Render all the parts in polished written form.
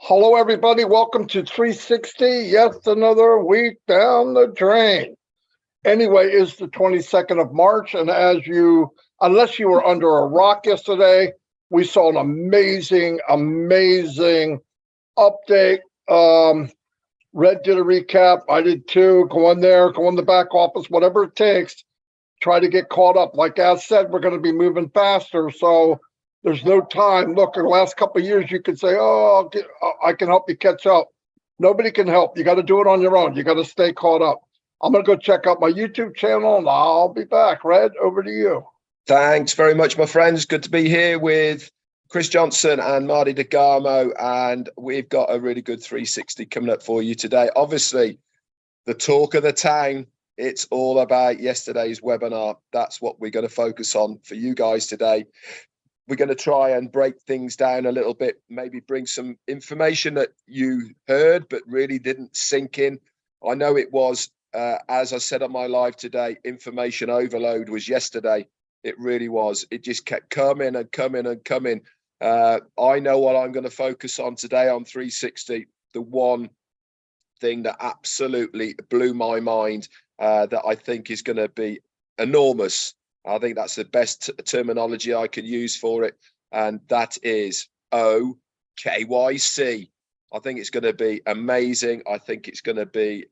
Hello, everybody. Welcome to 360. Yes, another week down the drain. Anyway, it's the 22nd of March, and unless you were under a rock yesterday, we saw an amazing update. Red did a recap. I did too. Go in there, go in the back office, whatever it takes. Try to get caught up. Like As said, we're going to be moving faster, so there's no time. Look, in the last couple of years, you could say, "Oh, I can help you catch up." Nobody can help. You got to do it on your own. You got to stay caught up. I'm going to go check out my YouTube channel, and I'll be back. Red, over to you. Thanks very much, my friends. Good to be here with Chris Johnson and Marty DeGarmo, and we've got a really good 360 coming up for you today. Obviously, the talk of the town, it's all about yesterday's webinar. That's what we're going to focus on for you guys today. We're going to try and break things down a little bit, maybe bring some information that you heard but really didn't sink in. I know it was, as I said on my live today, information overload was yesterday. It really was. It just kept coming and coming and coming. I know what I'm going to focus on today on 360. The one thing that absolutely blew my mind that I think is going to be enormous. I think that's the best terminology I can use for it. And that is OKYC. I think it's going to be amazing. I think it's going to be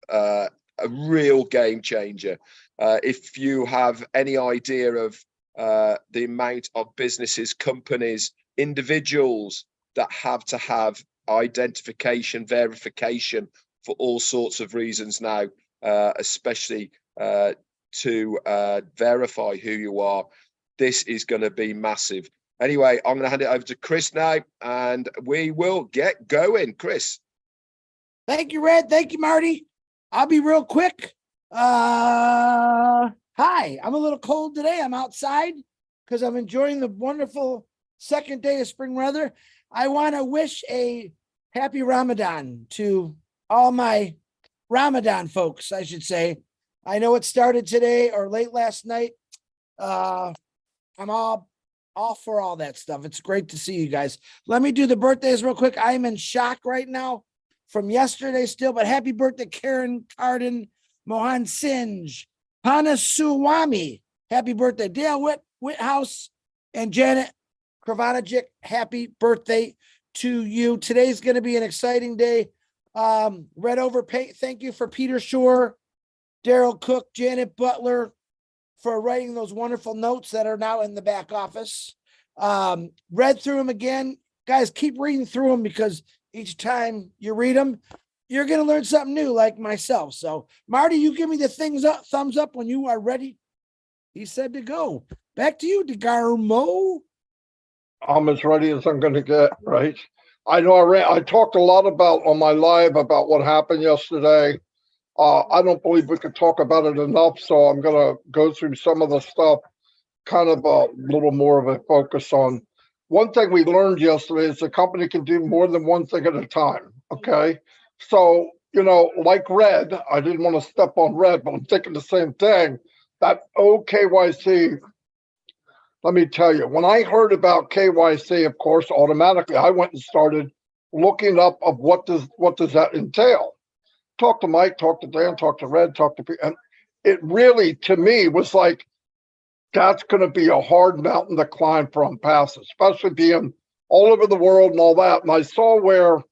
a real game changer. If you have any idea of the amount of businesses, companies, individuals that have to have identification, verification for all sorts of reasons now, especially to verify who you are, this is going to be massive. Anyway, I'm going to hand it over to Chris now, and we will get going. Chris. Thank you, Red. Thank you, Marty. I'll be real quick. Hi, I'm a little cold today. I'm outside because I'm enjoying the wonderful second day of spring weather. I want to wish a happy Ramadan to all my Ramadan folks, I should say. I know it started today or late last night. I'm all for all that stuff. It's great to see you guys. Let me do the birthdays real quick. I'm in shock right now from yesterday still, but happy birthday, Karen Carden, Mohan Sinj, Panasuwami. Happy birthday, Dale Whithouse, and Janet Kravanajic. Happy birthday to you. Today's going to be an exciting day. Red Over Paint, thank you for Peter Shore, Daryl Cook, Janet Butler for writing those wonderful notes that are now in the back office. Read through them again. Guys, keep reading through them because each time you read them, you're going to learn something new like myself. So, Marty, you give me the thumbs up when you are ready. He said to go. Back to you, DeGarmo. I'm as ready as I'm going to get, right? I know I talked a lot on my live about what happened yesterday. I don't believe we could talk about it enough, so I'm going to go through some of the stuff, kind of a little more of a focus on. One thing we learned yesterday is the company can do more than one thing at a time, okay? So, like Red, I didn't want to step on Red, but I'm thinking the same thing. That OKYC, let me tell you, when I heard about KYC, of course, automatically I went and started looking up of what does that entail. Talk to Mike, talk to Dan, talk to Red, talk to people. And it really, to me, was like, that's going to be a hard mountain to climb for Unpass, especially being all over the world and all that. And I saw where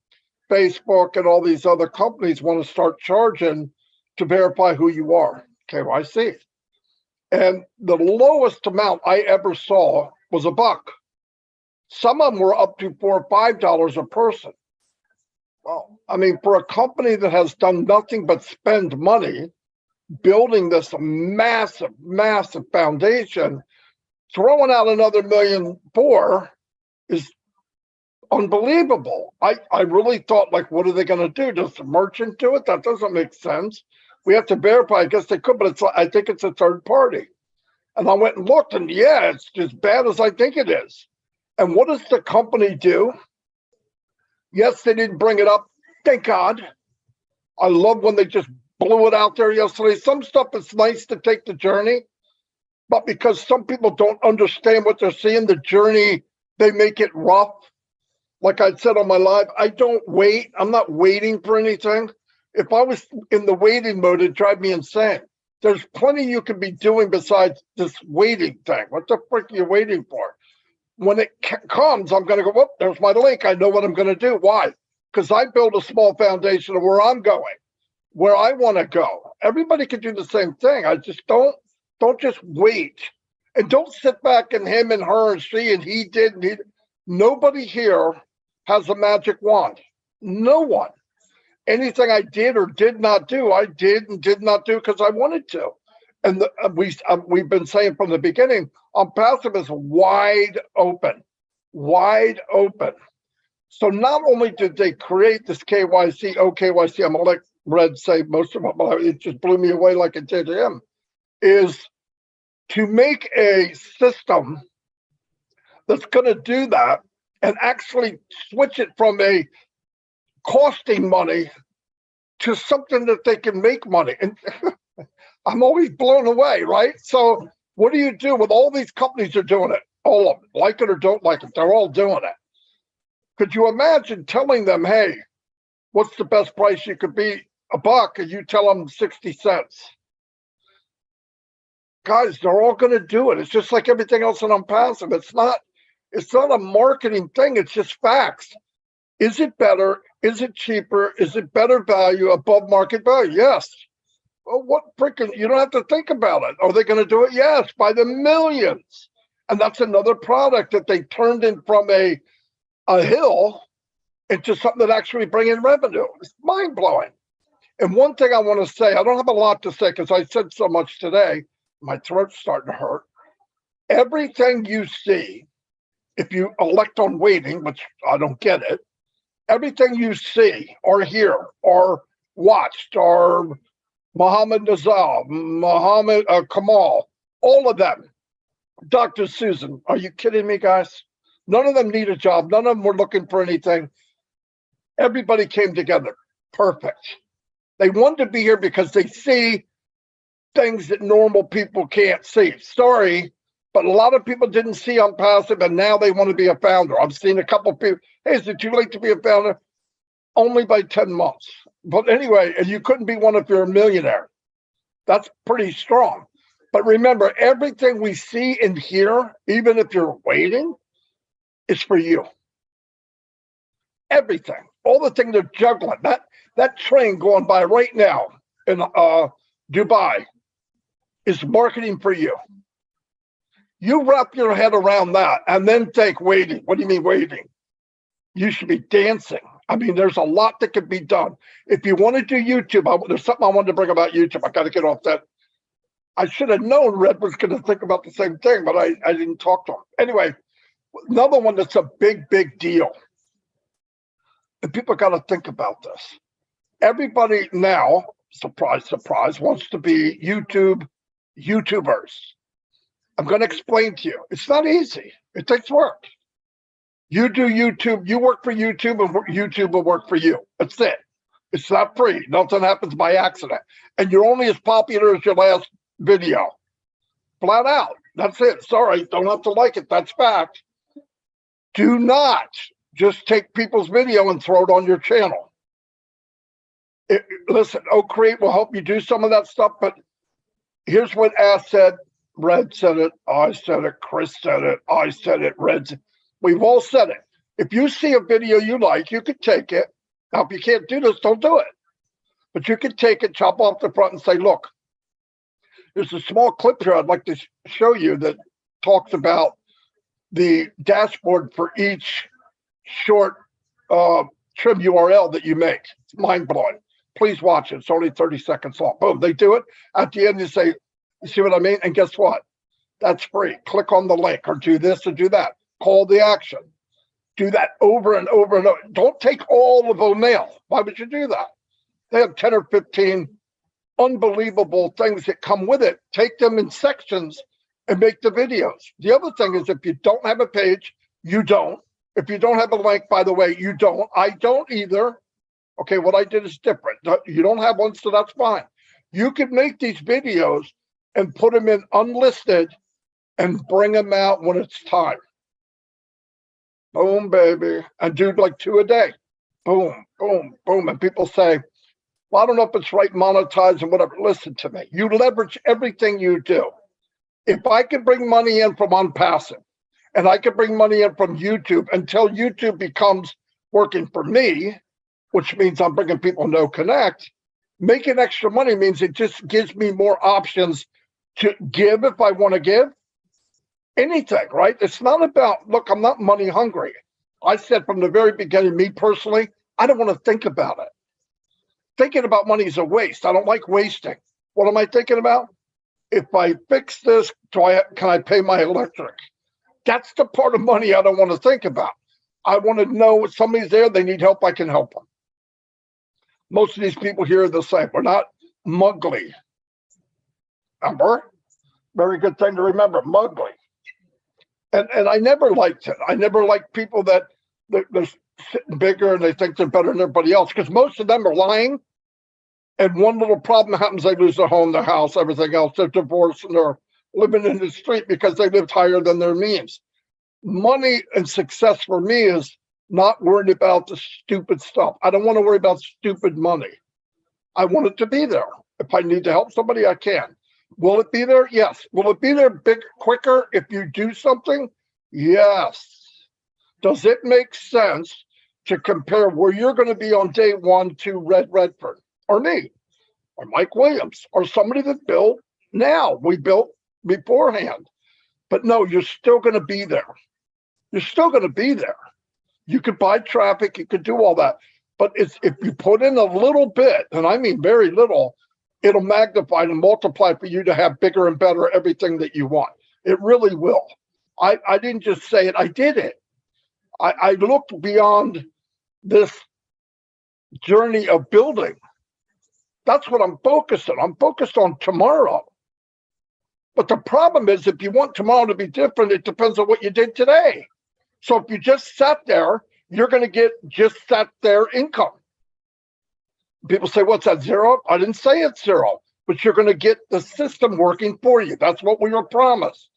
Facebook and all these other companies want to start charging to verify who you are, KYC. And the lowest amount I ever saw was $1. Some of them were up to $4 or $5 a person. Well, I mean, for a company that has done nothing but spend money building this massive foundation, throwing out another $1.4 million is unbelievable. I really thought, like, what are they going to do? Just a merchant do it? That doesn't make sense. We have to verify. I guess they could, but I think it's a third party. And I went and looked, and yeah, it's as bad as I think it is. And what does the company do? Yes, they didn't bring it up. Thank God. I love when they just blew it out there yesterday. Some stuff is nice to take the journey, but because some people don't understand what they're seeing, the journey, they make it rough. like I said on my live, I don't wait. I'm not waiting for anything. If I was in the waiting mode, it'd drive me insane. There's plenty you could be doing besides this waiting thing. What the frick are you waiting for? When it comes, I'm going to go, whoop, there's my link. I know what I'm going to do. Why? Because I built a small foundation of where I'm going, where I want to go. Everybody can do the same thing. I just don't just wait. And don't sit back and him and her and she and he did. And he, nobody here has a magic wand. No one. Anything I did or did not do, I did and did not do because I wanted to. And we've been saying from the beginning, passive is wide open, wide open. So not only did they create this KYC, OKYC, I'm going to let Red say most of it, but it just blew me away like it did him, is to make a system that's going to do that and actually switch it from a costing money to something that they can make money. And I'm always blown away, right? So what do you do with all these companies are doing it? All of them, like it or don't like it, they're all doing it. Could you imagine telling them, hey, what's the best price you could be? $1, and you tell them 60 cents. Guys, they're all going to do it. It's just like everything else on passive. It's not a marketing thing. It's just facts. Is it better? Is it cheaper? Is it better value above market value? Yes. Well, what freaking, you don't have to think about it. Are they going to do it? Yes, by the millions. And that's another product that they turned in from a hill into something that actually bring in revenue. It's mind blowing. And one thing I want to say, I don't have a lot to say because I said so much today. My throat's starting to hurt. Everything you see, if you elect on waiting, which I don't get it, everything you see or hear or watched or Muhammad Nazal, Muhammad Kamal, all of them, Dr. Susan, are you kidding me, guys? None of them need a job. None of them were looking for anything. Everybody came together. Perfect. They wanted to be here because they see things that normal people can't see. Sorry, but a lot of people didn't see on passive, and now they want to be a founder. I've seen a couple of people, hey, is it too late to be a founder? Only by 10 months. But anyway, and you couldn't be one if you're a millionaire. That's pretty strong. But remember, everything we see and hear, even if you're waiting, is for you. Everything. All the things they're juggling. That train going by right now in Dubai is marketing for you. You wrap your head around that and then think waiting. What do you mean waiting? You should be dancing. I mean, there's a lot that could be done. If you want to do YouTube, there's something I wanted to bring about YouTube. I got to get off that. I should have known Red was going to think about the same thing, but I didn't talk to him. Anyway, another one that's a big, big deal. And people got to think about this. Everybody now, surprise, surprise, wants to be YouTubers. I'm going to explain to you. It's not easy. It takes work. You do YouTube, you work for YouTube, and YouTube will work for you. That's it. It's not free. Nothing happens by accident. And you're only as popular as your last video. Flat out. That's it. Sorry, don't have to like it. That's fact. Do not just take people's video and throw it on your channel. Listen, Create will help you do some of that stuff, but here's what Ash said. Red said it. I said it. Chris said it. I said it. Red said it. We've all said it. If you see a video you like, you could take it. Now, if you can't do this, don't do it. But you could take it, chop off the front and say, look, there's a small clip here I'd like to show you that talks about the dashboard for each short trim URL that you make. It's mind-blowing. Please watch it. It's only 30 seconds long. Boom, they do it. At the end, you say, you see what I mean? And guess what? That's free. Click on the link or do this or do that. Call the action. Do that over and over and over. Don't take all of the mail. Why would you do that? They have 10 or 15 unbelievable things that come with it. Take them in sections and make the videos. The other thing is if you don't have a page, you don't. If you don't have a link, by the way, you don't. I don't either. Okay, what I did is different. You don't have one, so that's fine. You could make these videos and put them in unlisted and bring them out when it's time. Boom, baby. And do like 2 a day. Boom, boom, boom. And people say, well, I don't know if it's right, monetize and whatever. Listen to me. You leverage everything you do. If I can bring money in from Unpassive and I can bring money in from YouTube until YouTube becomes working for me, which means I'm bringing people no connect, making extra money means it just gives me more options to give if I want to give anything, right? It's not about, look, I'm not money hungry. I said from the very beginning, me personally, I don't want to think about it. Thinking about money is a waste. I don't like wasting. What am I thinking about? If I fix this, can I pay my electric? That's the part of money I don't want to think about. I want to know if somebody's there, they need help, I can help them. Most of these people here are the same. We're not mugly. Remember? Very good thing to remember, mugly. And I never liked it. I never liked people that they're sitting bigger and they think they're better than everybody else, because most of them are lying. And one little problem happens, they lose their home, their house, everything else. They're divorced and they're living in the street because they lived higher than their means. Money and success for me is not worried about the stupid stuff. I don't want to worry about stupid money. I want it to be there. If I need to help somebody, I can. Will it be there? Yes. Will it be there quicker if you do something? Yes. Does it make sense to compare where you're going to be on day one to Redfern or me or Mike Williams or somebody that built now? We built beforehand. But no, you're still going to be there. You're still going to be there. You could buy traffic. You could do all that. But if you put in a little bit, and I mean very little, it'll magnify and multiply for you to have bigger and better everything that you want. It really will. I didn't just say it. I did it. I looked beyond this journey of building. That's what I'm focused on. I'm focused on tomorrow. But the problem is, if you want tomorrow to be different, it depends on what you did today. So if you just sat there, you're going to get just sat there income. People say, what's that, zero? I didn't say it's zero, but you're going to get the system working for you. That's what we were promised.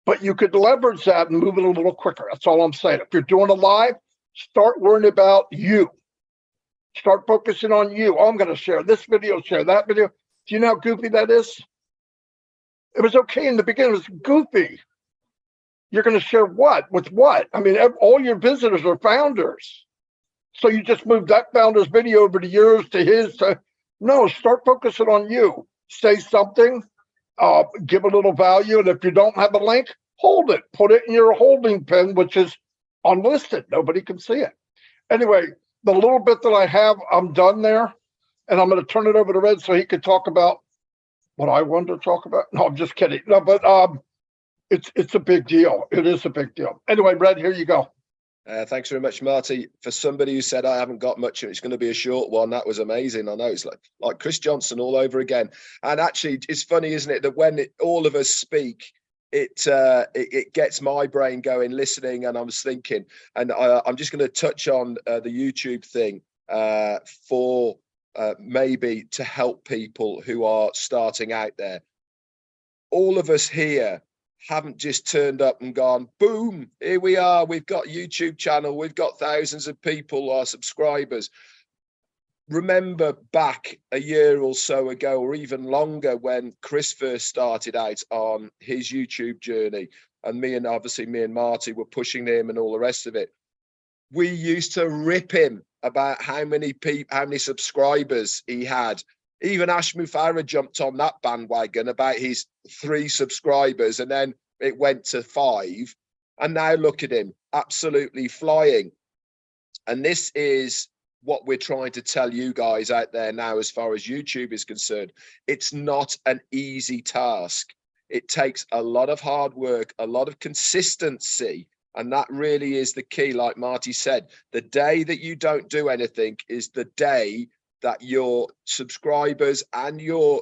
But you could leverage that and move it a little quicker. That's all I'm saying. If you're doing a live, start worrying about you. Start focusing on you. Oh, I'm going to share this video, share that video. Do you know how goofy that is? It was okay in the beginning. It was goofy. You're going to share what? With what? I mean, all your visitors are founders. So you just move that founder's video over to yours, to his. No, start focusing on you. Say something, give a little value. And if you don't have a link, hold it. Put it in your holding pen, which is unlisted. Nobody can see it. Anyway, the little bit that I have, I'm done there. And I'm going to turn it over to Red so he could talk about what I wanted to talk about. No, I'm just kidding. No, but it's a big deal. It is a big deal. Anyway, Red, here you go. Thanks very much, Marty. For somebody who said I haven't got much, it's going to be a short one. That was amazing. I know it's like Chris Johnson all over again. And actually, it's funny, isn't it, that when all of us speak, it gets my brain going, listening, and I was thinking. And I'm just going to touch on the YouTube thing for maybe to help people who are starting out there. All of us here haven't just turned up and gone, boom, here we are. We've got a YouTube channel. We've got thousands of people, our subscribers. Remember back a year or so ago, or even longer, when Chris first started out on his YouTube journey, and me and Marty were pushing him and all the rest of it. We used to rip him about how many subscribers he had. Even Ash Mufareh jumped on that bandwagon about his 3 subscribers, and then it went to 5. And now look at him, absolutely flying. And this is what we're trying to tell you guys out there now, as far as YouTube is concerned. It's not an easy task. It takes a lot of hard work, a lot of consistency. And that really is the key. Like Marty said, the day that you don't do anything is the day that your subscribers and your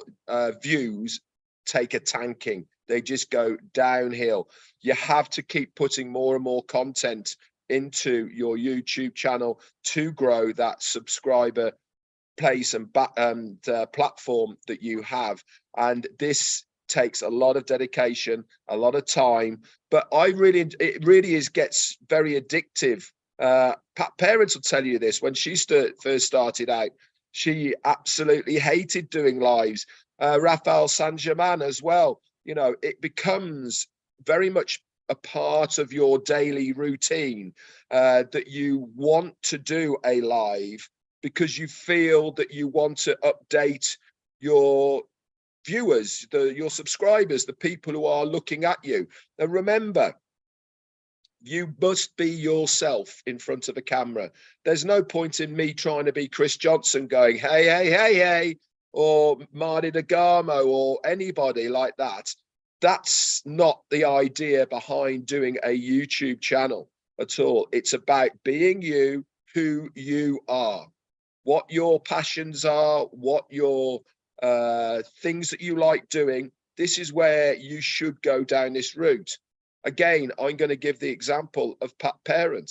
views take a tanking. They just go downhill. You have to keep putting more and more content into your YouTube channel to grow that subscriber place and platform that you have. And this takes a lot of dedication, a lot of time, but it really gets very addictive. Parents will tell you this. When she first started out, she absolutely hated doing lives. Raphael Saint-Germain as well. You know, it becomes very much a part of your daily routine that you want to do a live because you feel that you want to update your viewers, your subscribers, the people who are looking at you. And remember, you must be yourself in front of a camera. There's no point in me trying to be Chris Johnson going, hey, hey, hey, hey, or Marty DeGarmo or anybody like that. That's not the idea behind doing a YouTube channel at all. It's about being you, who you are, what your passions are, what your things that you like doing. This is where you should go down this route. Again, I'm going to give the example of Pat Parent.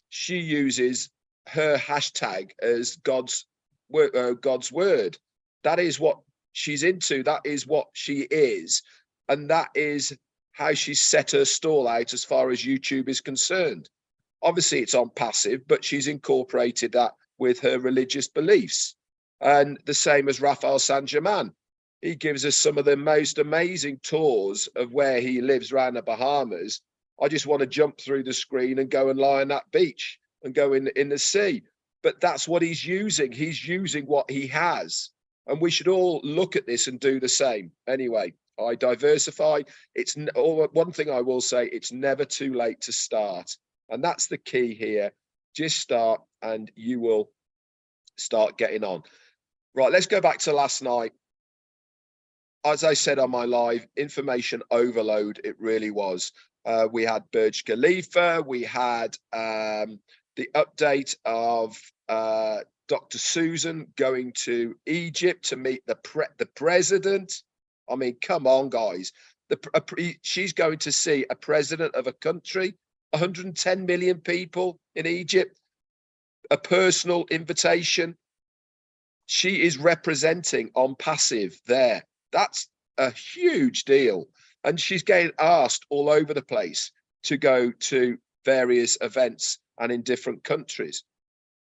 She uses her hashtag as God's word. That is what she's into. That is what she is. And that is how she's set her stall out as far as YouTube is concerned. Obviously, it's on passive, but she's incorporated that with her religious beliefs. And the same as Raphael Saint-Germain. He gives us some of the most amazing tours of where he lives around the Bahamas. I just want to jump through the screen and go and lie on that beach and go in the sea. But that's what he's using. He's using what he has. And we should all look at this and do the same. Anyway, I diversify. It's one thing I will say, it's never too late to start. And that's the key here. Just start and you will start getting on. Right, let's go back to last night. As I said on my live, information overload, it really was. We had Burj Khalifa, we had the update of Dr. Susan going to Egypt to meet the president. I mean, come on, guys. She's going to see a president of a country, 110 million people in Egypt, a personal invitation. She is representing on passive there. That's a huge deal. And she's getting asked all over the place to go to various events and in different countries.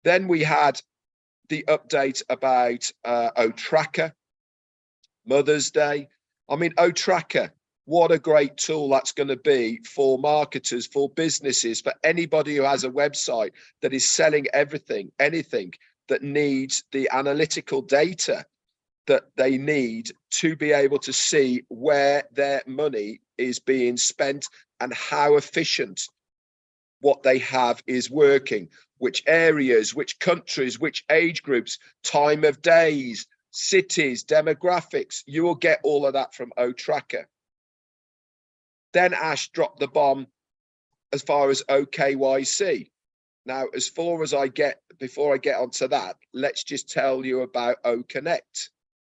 Then we had the update about O-Tracker, Mother's Day. I mean, O-Tracker, what a great tool that's going to be for marketers, for businesses, for anybody who has a website that is selling everything, anything that needs the analytical data that they need to be able to see where their money is being spent and how efficient what they have is working, which areas, which countries, which age groups, time of days, cities, demographics. You will get all of that from O-Tracker. Then Ash dropped the bomb as far as OKYC. Now, as far as before I get onto that, let's just tell you about O-Connect.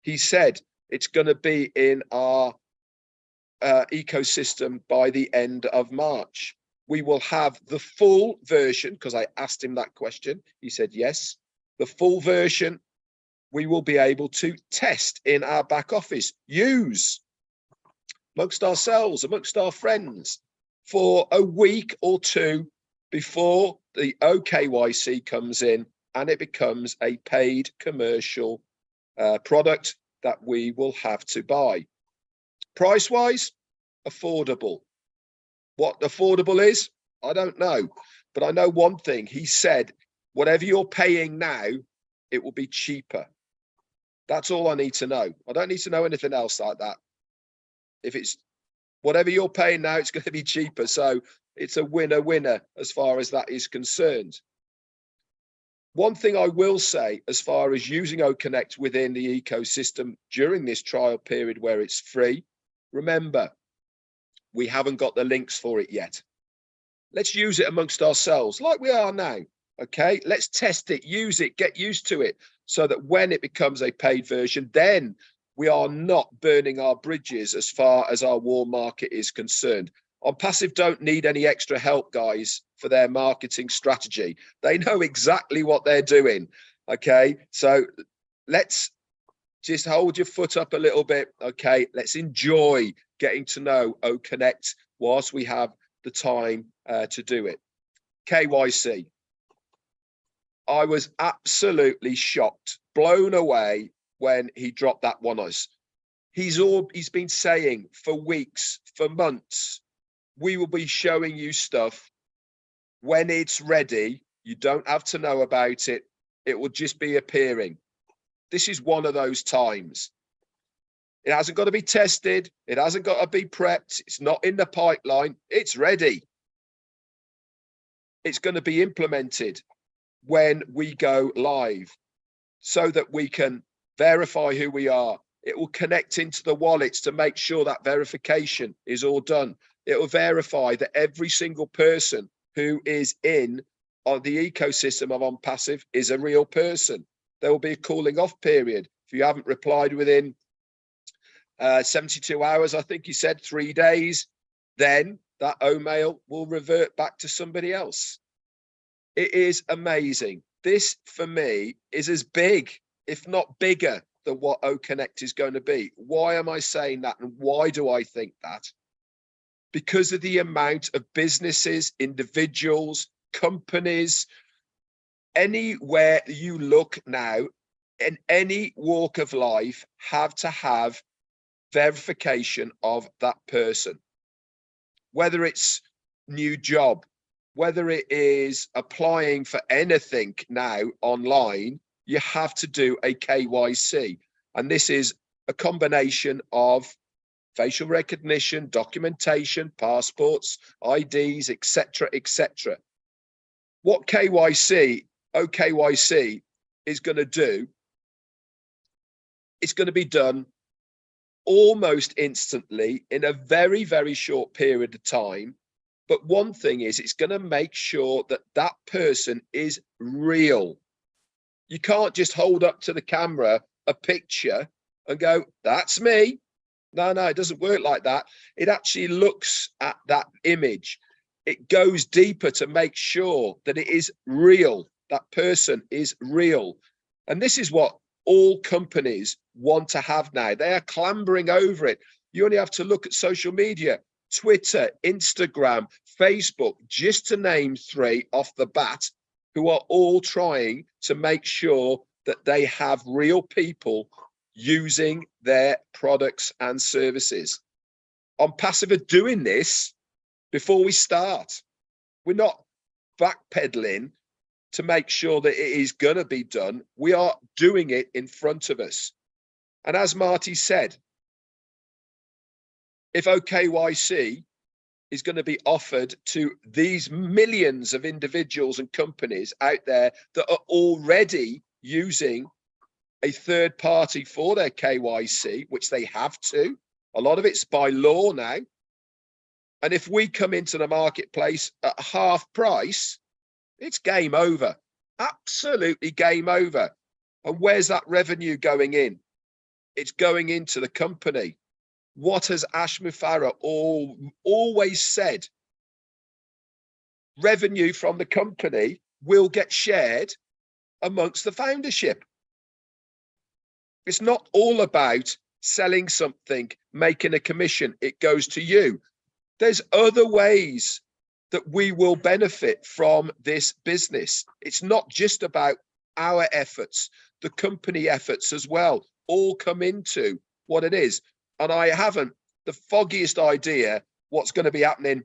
He said it's going to be in our ecosystem by the end of March. We will have the full version, because I asked him that question. He said yes. The full version we will be able to test in our back office, use amongst ourselves, amongst our friends for a week or two before the OKYC comes in and it becomes a paid commercial product that we will have to buy. Price wise, affordable. What affordable is, I don't know, but I know one thing. He said, whatever you're paying now, it will be cheaper. That's all I need to know. I don't need to know anything else like that. If it's whatever you're paying now, it's going to be cheaper. So it's a winner as far as that is concerned. One thing I will say as far as using O-Connect within the ecosystem during this trial period where it's free, remember, we haven't got the links for it yet. Let's use it amongst ourselves like we are now. Okay, let's test it, use it, get used to it so that when it becomes a paid version, then we are not burning our bridges as far as our warm market is concerned. On passive don't need any extra help, guys, for their marketing strategy. They know exactly what they're doing. Okay, so let's just hold your foot up a little bit. Okay, let's enjoy getting to know O Connect whilst we have the time to do it. KYC. I was absolutely shocked, blown away when he dropped that one on us. He's been saying for weeks, for months, we will be showing you stuff when it's ready. You don't have to know about it. It will just be appearing. This is one of those times. It hasn't got to be tested. It hasn't got to be prepped. It's not in the pipeline. It's ready. It's going to be implemented when we go live so that we can verify who we are. It will connect into the wallets to make sure that verification is all done. It will verify that every single person who is in on the ecosystem of OnPassive is a real person. There will be a cooling off period. If you haven't replied within 72 hours, I think he said 3 days, then that O-mail will revert back to somebody else. It is amazing. This, for me, is as big, if not bigger, than what O Connect is going to be. Why am I saying that? And why do I think that? Because of the amount of businesses, individuals, companies, anywhere you look now, in any walk of life, have to have verification of that person. Whether it's new job, whether it is applying for anything now online, you have to do a KYC. And this is a combination of facial recognition, documentation, passports, IDs, etc., etc. What KYC, OKYC is going to do, it's going to be done almost instantly in a very, very short period of time. But one thing is, it's going to make sure that that person is real. You can't just hold up to the camera a picture and go, that's me. No, it doesn't work like that. It actually looks at that image. It goes deeper to make sure that it is real. That person is real. And this is what all companies want to have now. They are clambering over it. You only have to look at social media, Twitter, Instagram, Facebook, just to name 3 off the bat, who are all trying to make sure that they have real people using their products and services. OnPassive are doing this before we start. We're not backpedaling to make sure that it is going to be done. We are doing it in front of us. And as Marty said, if OKYC is going to be offered to these millions of individuals and companies out there that are already using a third party for their KYC, which they have to, a lot of it's by law now. And if we come into the marketplace at half price, it's game over, absolutely game over. And where's that revenue going in? It's going into the company. What has Ash Mufareh always said? Revenue from the company will get shared amongst the foundership. It's not all about selling something, making a commission. It goes to you. There's other ways that we will benefit from this business. It's not just about our efforts, the company efforts as well, all come into what it is. And I haven't the foggiest idea what's going to be happening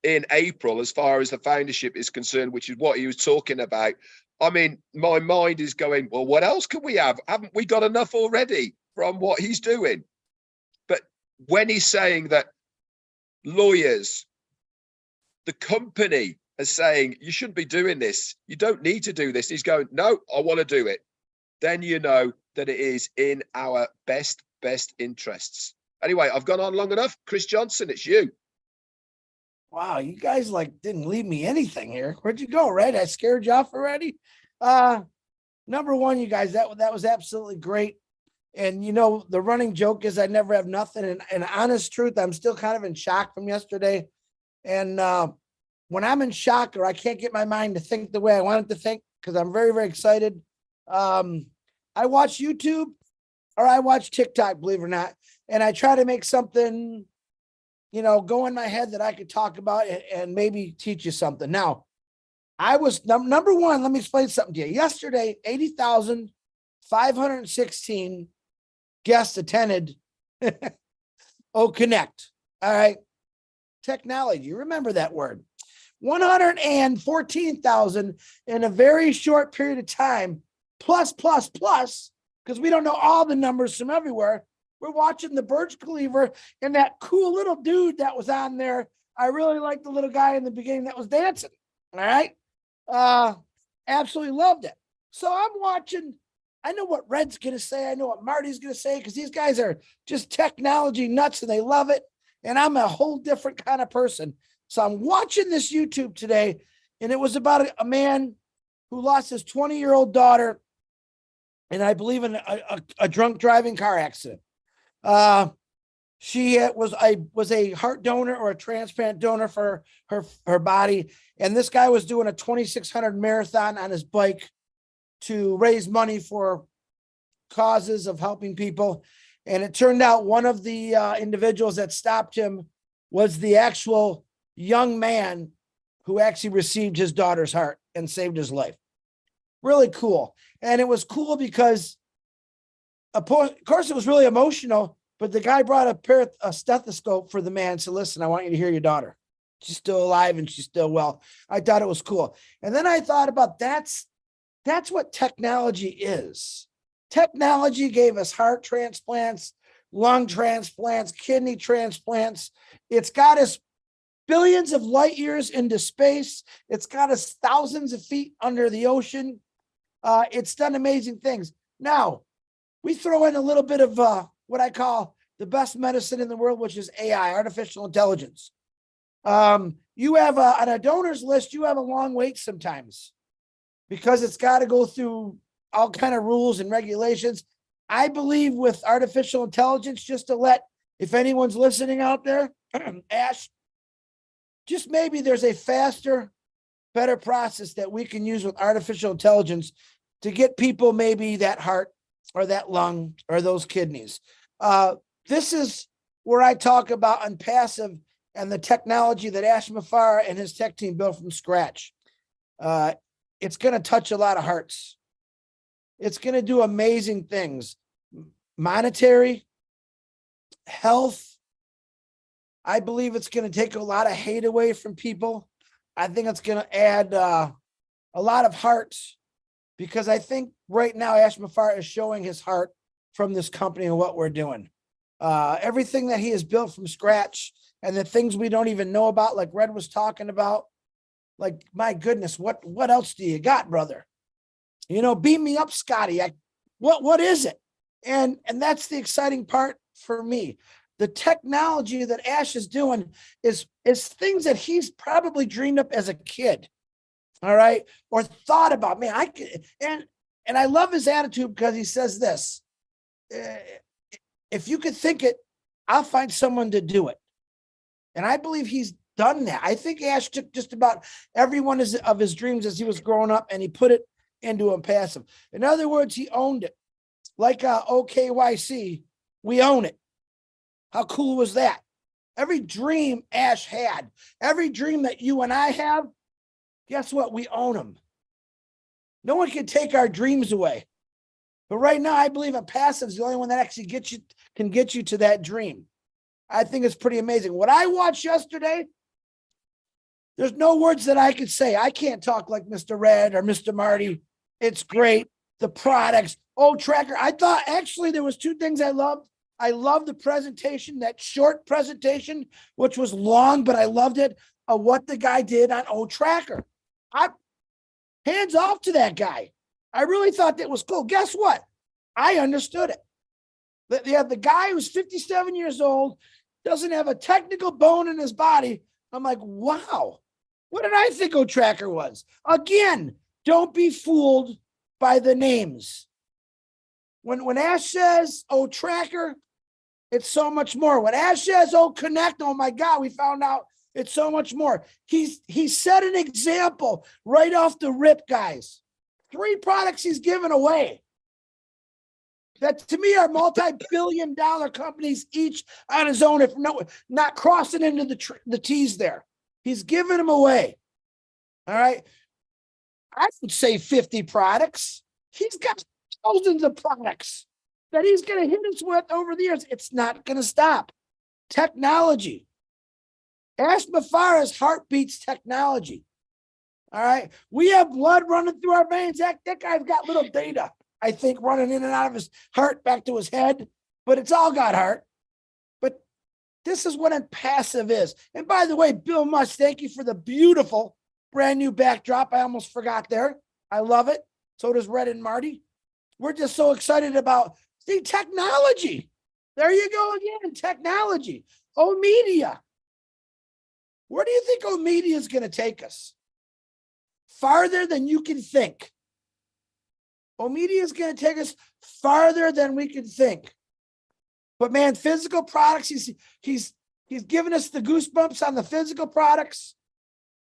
in April as far as the foundership is concerned, which is what he was talking about. I mean, my mind is going, well, what else can we have? Haven't we got enough already from what he's doing? But when he's saying that lawyers, the company is saying, you shouldn't be doing this, you don't need to do this, he's going, no, I want to do it. Then you know that it is in our best interests. Anyway, I've gone on long enough. Chris Johnson, it's you. Wow, you guys like didn't leave me anything here. Where'd you go, Red? I scared you off already. Number one, you guys, that was absolutely great. And you know, the running joke is I never have nothing. And honest truth, I'm still kind of in shock from yesterday. And when I'm in shock or I can't get my mind to think the way I want it to think, because I'm very, very excited. I watch YouTube or I watch TikTok, believe it or not, and I try to make something, go in my head that I could talk about and maybe teach you something. Now, I was number one. Let me explain something to you. Yesterday, 80,516 guests attended Connect. All right. Technology. Remember that word. 114,000 in a very short period of time, plus, because we don't know all the numbers from everywhere. We're watching the Burj Khalifa and that cool little dude that was on there. I really liked the little guy in the beginning that was dancing. All right. Absolutely loved it. So I'm watching. I know what Red's going to say. I know what Marty's going to say, because these guys are just technology nuts and they love it. And I'm a whole different kind of person. So I'm watching this YouTube today, and it was about a man who lost his 20-year-old daughter, and I believe in a drunk driving car accident. She was a heart donor or a transplant donor for her body, and this guy was doing a 2,600 marathon on his bike to raise money for causes of helping people. And it turned out one of the individuals that stopped him was the actual young man who actually received his daughter's heart and saved his life. Really cool. And it was cool because, of course, it was really emotional, but the guy brought a stethoscope for the man and said, listen, I want you to hear your daughter. She's still alive and she's still well. I thought it was cool. And then I thought about that's what technology is. Technology gave us heart transplants, lung transplants, kidney transplants. It's got us billions of light years into space. It's got us thousands of feet under the ocean. It's done amazing things. Now, we throw in a little bit of what I call the best medicine in the world, which is AI, artificial intelligence. You have on a donors list, you have a long wait sometimes because it's got to go through all kind of rules and regulations. I believe with artificial intelligence, just to let, if anyone's listening out there, Ash, just maybe there's a faster, better process that we can use with artificial intelligence to get people maybe that heart or that lung or those kidneys. This is where I talk about Unpassive and the technology that Ash Mafara and his tech team built from scratch. It's going to touch a lot of hearts. It's going to do amazing things. Monetary, health. I believe it's going to take a lot of hate away from people. I think it's going to add a lot of hearts, because I think right now Ash Mafara is showing his heart from this company and what we're doing. Everything that he has built from scratch and the things we don't even know about, like Red was talking about, like, my goodness, what else do you got, brother? Beam me up, Scotty. What is it? And that's the exciting part for me. The technology that Ash is doing is things that he's probably dreamed up as a kid. All right. Or thought about, man, I could, and I love his attitude, because he says this, if you could think it, I'll find someone to do it. And I believe he's done that. I think Ash took just about every one of his dreams as he was growing up, and he put it into Unpassive. In other words, he owned it. Like OKYC, we own it. How cool was that? Every dream Ash had, every dream that you and I have, guess what? We own them. No one can take our dreams away. But right now, I believe Unpassive is the only one that actually can get you to that dream. I think it's pretty amazing. What I watched yesterday, there's no words that I could say. I can't talk like Mr. Red or Mr. Marty. It's great. The products. Tracker. I thought actually there was two things I loved. I loved the presentation, that short presentation, which was long, but I loved it, of what the guy did on Tracker. Hands off to that guy. I really thought that was cool. Guess what? I understood it. The guy who's 57 years old, doesn't have a technical bone in his body. I'm like, wow, what did I think Tracker was? Again, don't be fooled by the names. When Ash says, Tracker, it's so much more. When Ash says, Connect, oh my God, we found out it's so much more. He set an example right off the rip, guys. 3 products he's given away. that to me are multi-billion-dollar companies, each on his own, if not crossing into the T's there. He's giving them away. All right. I would say 50 products. He's got thousands of products that he's going to hit us with over the years. It's not going to stop. Technology. Ash Mafara's heart beats technology. All right. We have blood running through our veins. That guy's got little data, I think, running in and out of his heart back to his head, but it's all got heart. But this is what impassive is. And by the way, Bill Musk, thank you for the beautiful brand new backdrop. I almost forgot there. I love it. So does Red and Marty. We're just so excited about the technology. There you go again, technology. Media. Where do you think media is going to take us? Farther than you can think. Media is going to take us farther than we can think. But man, physical products, he's giving us the goosebumps on the physical products.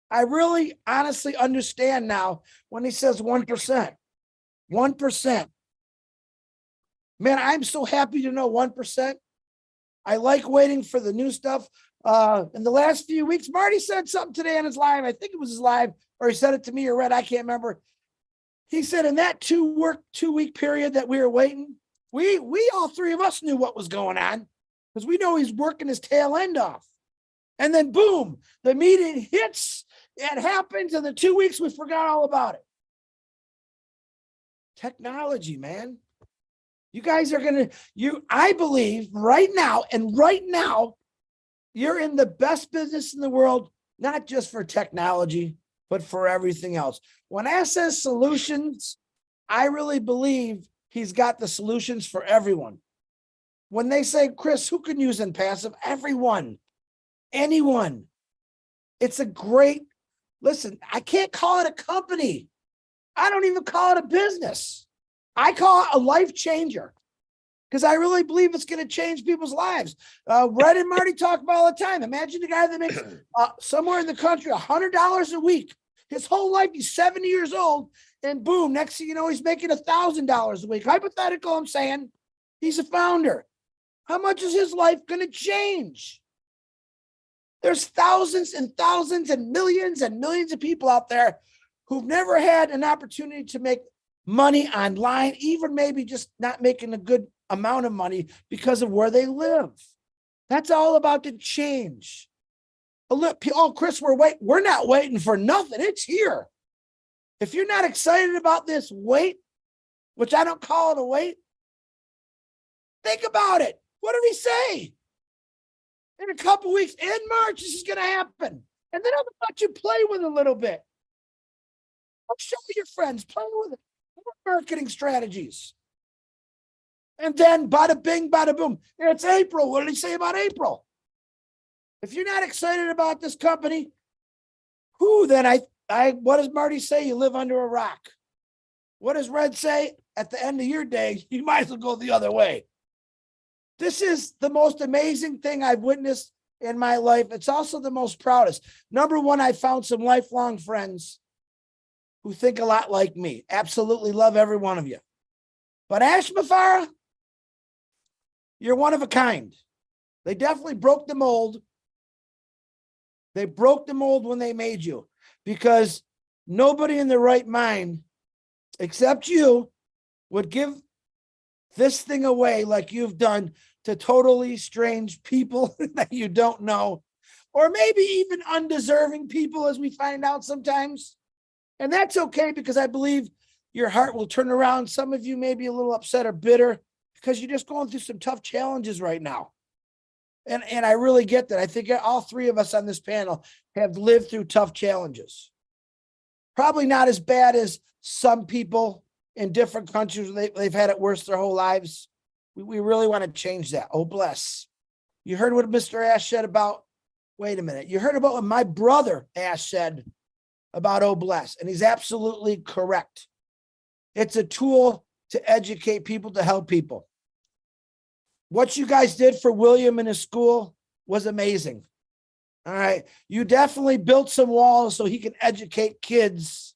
I really honestly understand now when he says 1%. 1%. Man, I'm so happy to know 1%. I like waiting for the new stuff. In the last few weeks, Marty said something today on his live. I think it was his live, or he said it to me or Red. I can't remember. He said in that 2-week period that we were waiting, we all three of us knew what was going on because we know he's working his tail end off. And then boom, the meeting hits. It happens. In the 2 weeks, we forgot all about it. Technology, man. You guys are going to, I believe right now, you're in the best business in the world, not just for technology, but for everything else. When Ash says solutions, I really believe he's got the solutions for everyone. When they say, Chris, who can use impassive? Everyone, anyone. It's a great, listen, I can't call it a company. I don't even call it a business. I call it a life changer because I really believe it's going to change people's lives. Red and Marty talk about all the time. Imagine the guy that makes somewhere in the country $100 a week. His whole life, he's 70 years old, and boom, next thing you know, he's making $1,000 a week. Hypothetical, I'm saying. He's a founder. How much is his life going to change? There's thousands and thousands and millions of people out there who've never had an opportunity to make money online, even maybe just not making a good amount of money because of where they live. That's all about to change. Oh, Chris, we're not waiting for nothing. It's here. If you're not excited about this wait, which I don't call it a wait, think about it. What did he say? In a couple weeks, in March, this is going to happen. And then I'll let you play with it a little bit. I'll show your friends, play with it. Marketing strategies. And then bada bing, bada boom. It's April. What did he say about April? If you're not excited about this company, then what does Marty say? You live under a rock. What does Red say? At the end of your day, you might as well go the other way. This is the most amazing thing I've witnessed in my life. It's also the most proudest. Number one, I found some lifelong friends who think a lot like me. Absolutely love every one of you. But Ash Mafara, you're one of a kind. They definitely broke the mold. They broke the mold when they made you because nobody in their right mind, except you, would give this thing away like you've done to totally strange people that you don't know, or maybe even undeserving people, as we find out sometimes. And that's okay because I believe your heart will turn around. Some of you may be a little upset or bitter because you're just going through some tough challenges right now. And I really get that. I think all three of us on this panel have lived through tough challenges. Probably not as bad as some people in different countries. They've had it worse their whole lives. We really want to change that. Oh, bless. You heard what Mr. Ash said about, wait a minute. You heard about what my brother Ash said about oh, bless. And he's absolutely correct. It's a tool to educate people, to help people. What you guys did for William in his school was amazing. All right. You definitely built some walls so he can educate kids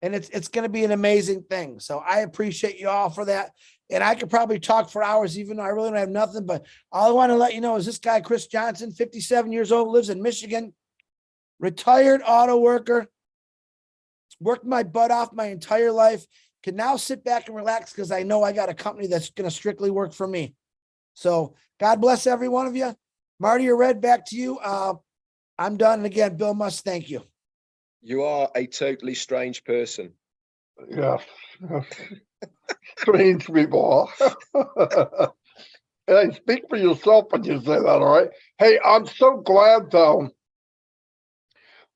and it's going to be an amazing thing. So I appreciate you all for that. And I could probably talk for hours, even though I really don't have nothing. But all I want to let you know is this guy, Chris Johnson, 57 years old, lives in Michigan, retired auto worker, worked my butt off my entire life, can now sit back and relax because I know I got a company that's going to strictly work for me. So God bless every one of you. Marty or Red, back to you. I'm done. And again, Bill Must, thank you. You are a totally strange person. Yeah. Strange people. Hey, speak for yourself when you say that, all right? Hey, I'm so glad, though,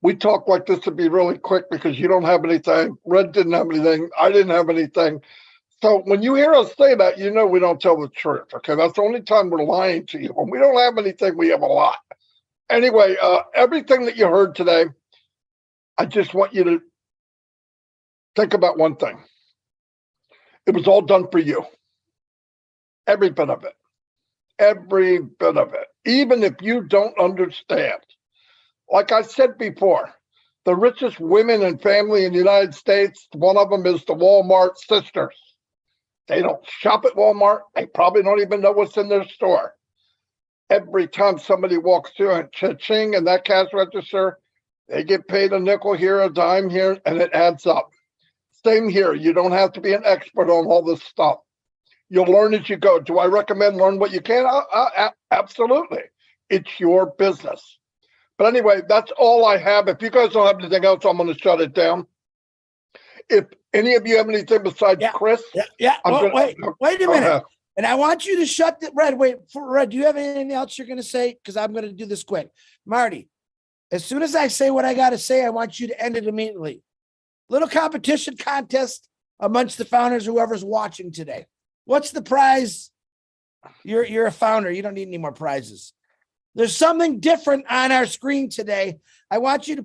we talk like this to be really quick because you don't have anything. Red didn't have anything. I didn't have anything. So when you hear us say that, you know we don't tell the truth, okay? That's the only time we're lying to you. When we don't have anything, we have a lot. Anyway, everything that you heard today, I just want you to think about one thing. It was all done for you. Every bit of it. Every bit of it. Even if you don't understand. Like I said before, the richest women and family in the United States, one of them is the Walmart sisters. They don't shop at Walmart. They probably don't even know what's in their store. Every time somebody walks through and cha-ching in that cash register, they get paid a nickel here, a dime here, and it adds up. Same here. You don't have to be an expert on all this stuff. You'll learn as you go. Do I recommend learn what you can? Absolutely. It's your business. But anyway, that's all I have. If you guys don't have anything else, I'm going to shut it down. If any of you have anything besides Chris, wait a minute. And I want you to shut the Red. Wait for Red. Do you have anything else you're going to say? Because I'm going to do this quick. Marty, as soon as I say what I got to say, I want you to end it immediately. Little competition contest amongst the founders, whoever's watching today. What's the prize? You're a founder. You don't need any more prizes. There's something different on our screen today. I want you to